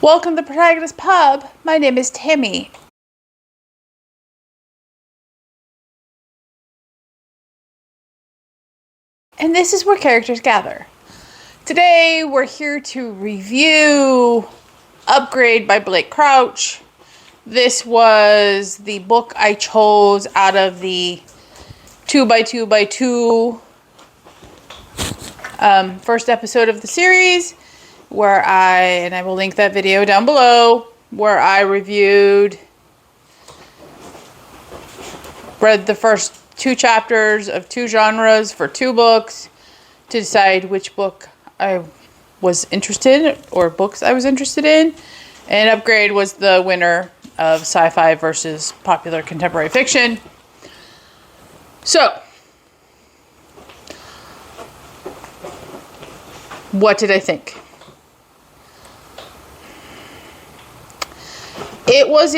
Welcome to Protagonist Pub. My name is Tammy. And this is where characters gather. Today we're here to review Upgrade by Blake Crouch. This was the book I chose out of the 2x2x2 first episode of the series, where I will link that video down below, where I read the first 2 chapters of 2 genres for 2 books to decide which book I was interested in, or books I was interested in. And Upgrade was the winner of sci-fi versus popular contemporary fiction. So, what did I think? It was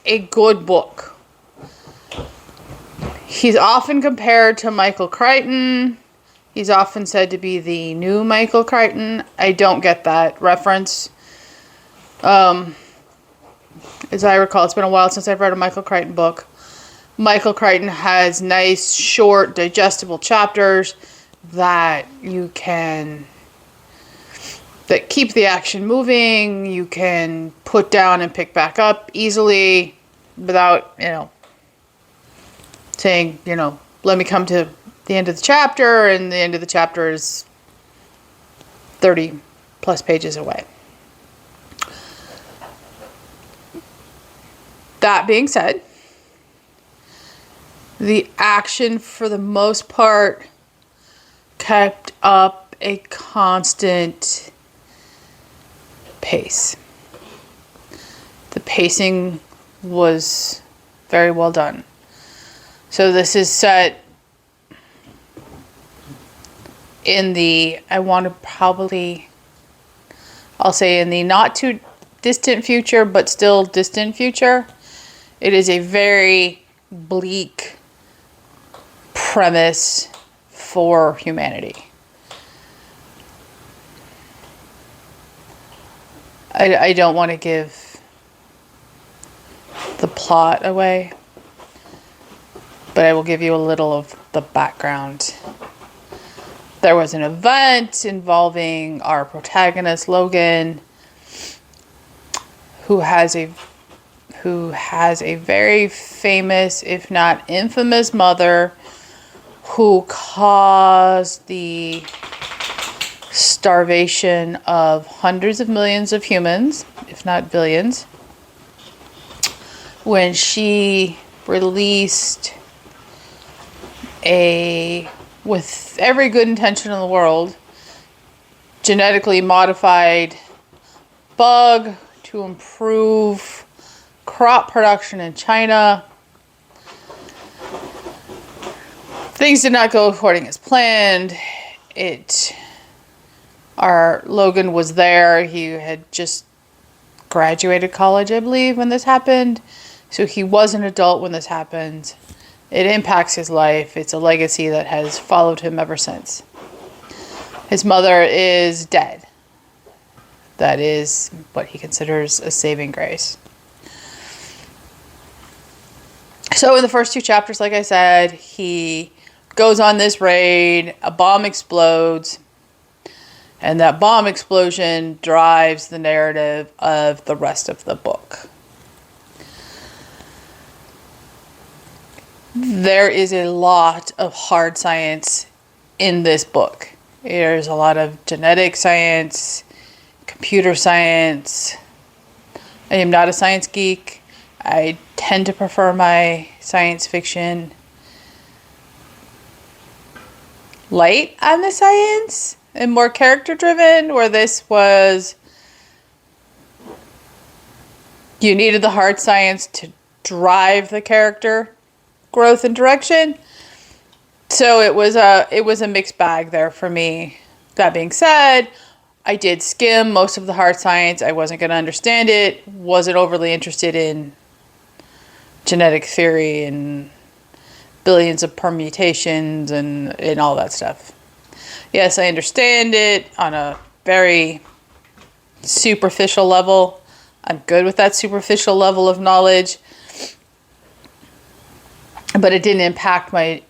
a good book. He's often compared to Michael Crichton. He's often said to be the new Michael Crichton. I don't get that reference. As I recall, it's been a while since I've read a Michael Crichton book. Michael Crichton has nice, short, digestible chapters that keep the action moving. You can put down and pick back up easily without, saying, let me come to the end of the chapter, and the end of the chapter is 30 plus pages away. That being said, the action for the most part kept up a constant pace. The pacing was very well done. So this is set in the, I'll say in the not too distant future, but still distant future. It is a very bleak premise for humanity. I don't want to give the plot away, but I will give you a little of the background. There was an event involving our protagonist, Logan, who has a very famous, if not infamous, mother who caused the starvation of hundreds of millions of humans, if not billions, when she released with every good intention in the world, genetically modified bug to improve crop production in China. Things did not go according as planned. Our Logan was there. He had just graduated college, I believe, when this happened. So he was an adult when this happened. It impacts his life. It's a legacy that has followed him ever since. His mother is dead. That is what he considers a saving grace. So in the first 2 chapters, like I said, he goes on this raid, a bomb explodes, and that bomb explosion drives the narrative of the rest of the book. There is a lot of hard science in this book. There's a lot of genetic science, computer science. I am not a science geek. I tend to prefer my science fiction light on the science and more character driven, where this was, you needed the hard science to drive the character growth and direction. So it was a mixed bag there for me. That being said, I did skim most of the hard science. I wasn't going to understand it. Wasn't overly interested in genetic theory and billions of permutations and all that stuff. Yes, I understand it on a very superficial level. I'm good with that superficial level of knowledge. But it didn't impact my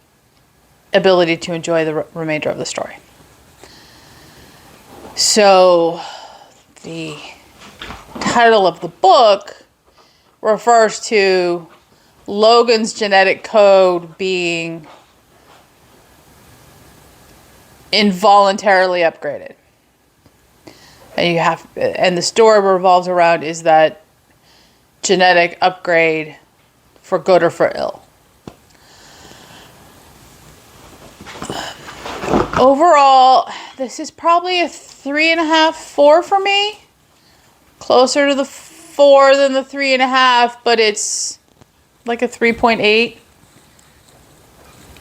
ability to enjoy the remainder of the story. So the title of the book refers to Logan's genetic code being involuntarily upgraded. And the story revolves around is that genetic upgrade for good or for ill. Overall, this is probably a 3.5, 4 for me. Closer to the 4 than the 3.5, but it's like a 3.8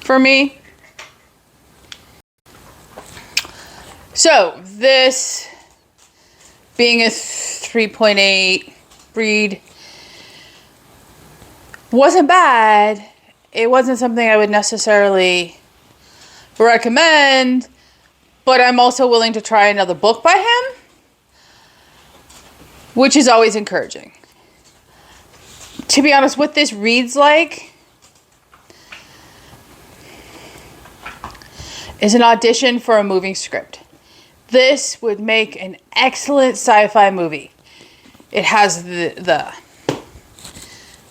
for me. So this being a 3.8 read wasn't bad. It wasn't something I would necessarily recommend, but I'm also willing to try another book by him, which is always encouraging. To be honest, what this reads like is an audition for a moving script. This would make an excellent sci-fi movie. It has the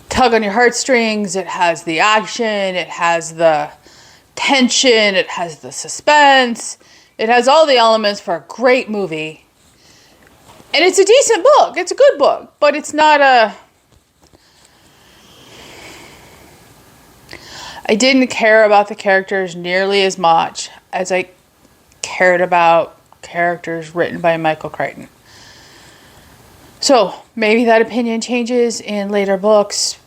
tug on your heartstrings, it has the action, it has the tension, it has the suspense, it has all the elements for a great movie. And it's a decent book, it's a good book, but it's not I didn't care about the characters nearly as much as I cared about characters written by Michael Crichton. So maybe that opinion changes in later books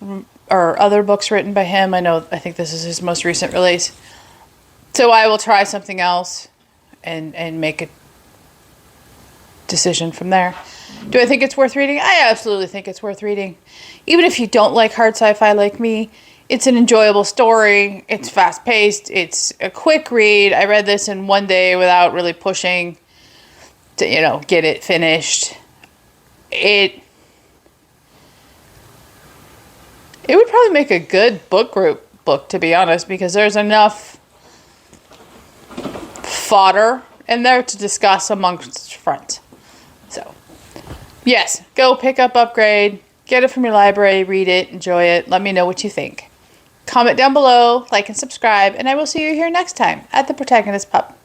or other books written by him. I think this is his most recent release. So I will try something else and make a decision from there. Do I think it's worth reading? I absolutely think it's worth reading. Even if you don't like hard sci-fi like me, it's an enjoyable story. It's fast-paced. It's a quick read. I read this in one day without really pushing to, get it finished. It would probably make a good book group book, to be honest, because there's enough fodder in there to discuss amongst friends. So, yes, go pick up Upgrade, get it from your library, read it, enjoy it, let me know what you think. Comment down below, like and subscribe, and I will see you here next time at the Protagonist Pub.